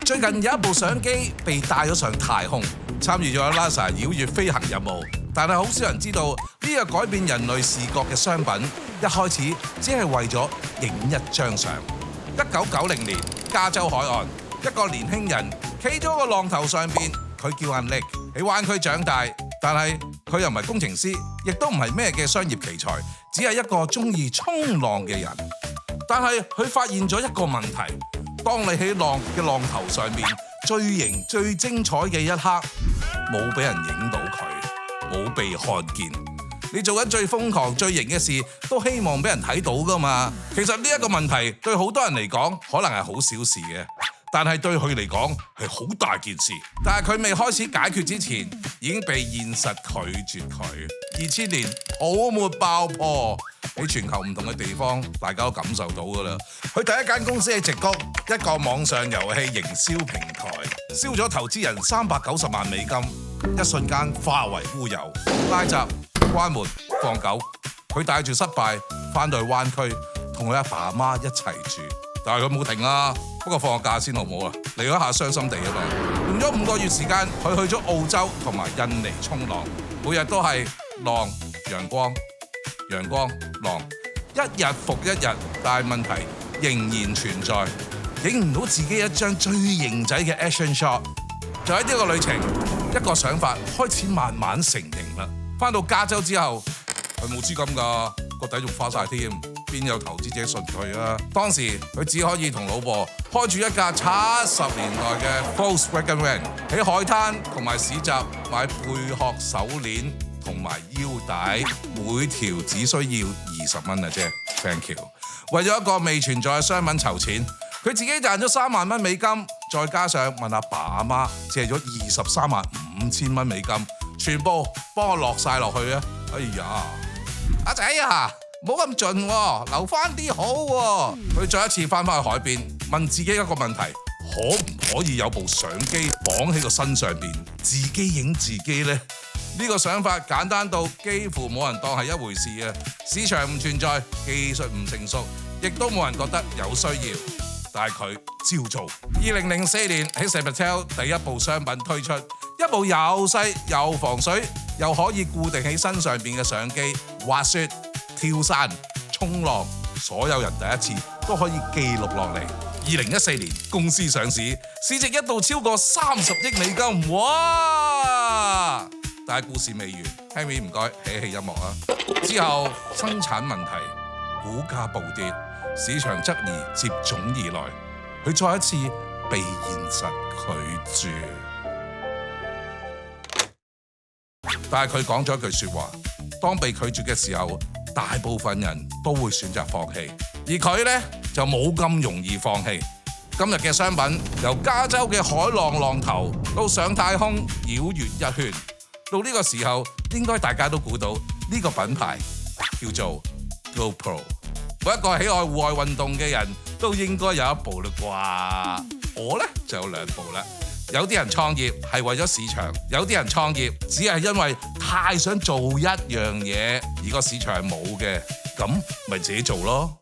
最近有一部相機被帶咗上太空，參與咗 NASA 繞月飛行任務，但係好少人知道呢個改變人類視覺嘅商品，一開始只係為咗影一張相。1990年，加州海岸，一個年輕人企咗個浪頭上邊，佢叫阿 Nick，喺灣區長大，但係佢又唔係工程師，亦都唔係咩嘅商業奇才，只係一個中意衝浪嘅人。但係佢發現咗一個問題，當你喺浪嘅浪頭上面最型最精彩嘅一刻，冇俾人影到佢，冇被看見。你做緊最瘋狂最型嘅事，都希望俾人睇到㗎嘛。其實呢一個問題對好多人嚟講可能係好小事嘅，但係對佢嚟講係好大件事。但係佢未開始解決之前，已經被現實拒絕佢。2000年泡沫爆破，喺全球唔同嘅地方，大家都感受到㗎啦。佢第一間公司喺矽谷，一個網上遊戲營銷平台，燒咗投資人390萬美金，一瞬間化為烏有。拉閘、關門、放狗，佢帶住失敗翻到去灣區，同佢阿爸阿媽一齊住。但係佢冇停啊，不過放個假先好唔好啊？嚟咗下傷心地啊嘛。用咗5個月時間，佢去咗澳洲同埋印尼衝浪，每日都係浪、陽光、陽光、浪，一日復一日。但係問題仍然存在，影唔到自己一張最型仔嘅 action shot。就喺呢個旅程，一個想法開始慢慢成型啦。翻到加州之後，佢冇資金㗎，個底仲花晒添，邊有投資者信佢啊？當時佢只可以同老婆開住一架70年代嘅 Volkswagen Van， 喺海灘同埋市集買貝殼手鏈同埋腰帶，每條只需要20蚊啊啫。Thank you。為咗一個未存在嘅商品籌錢，佢自己賺咗3萬蚊美金，再加上問阿爸阿媽借咗23萬5千蚊美金，全部幫我落晒落去啊！哎呀，阿仔啊，唔好咁盡喎，留翻啲好喎。佢再一次翻返去海邊，問自己一個問題：可唔可以有部相機綁喺個身上邊，自己影自己呢？呢個想法簡單到幾乎冇人當係一回事啊！市場唔存在，技術唔成熟，亦都冇人覺得有需要。但係佢照做。2004年喺 Sabatel 第一部商品推出，一部又細又防水又可以固定喺身上邊嘅相機，滑雪、跳傘、衝浪，所有人第一次都可以記錄落嚟。2014年公司上市，市值一度超過30億美金，哇！但係故事未完 ，Henry 唔該起起音樂啊！之後生產問題，股價暴跌，市場質疑接踵而來，佢再一次被現實拒絕。但係佢講咗一句説話：當被拒絕嘅時候，大部分人都會選擇放棄，而佢呢，就冇咁容易放棄。今日嘅商品由加州嘅海浪浪頭到上太空繞月一圈。到呢個時候，應該大家都估到呢個品牌叫做 GoPro。每一個喜愛戶外運動嘅人都應該有一部啦啩。我呢就有2部啦。有啲人創業係為咗市場，有啲人創業只係因為太想做一樣嘢，而個市場係冇嘅，咁咪自己做咯。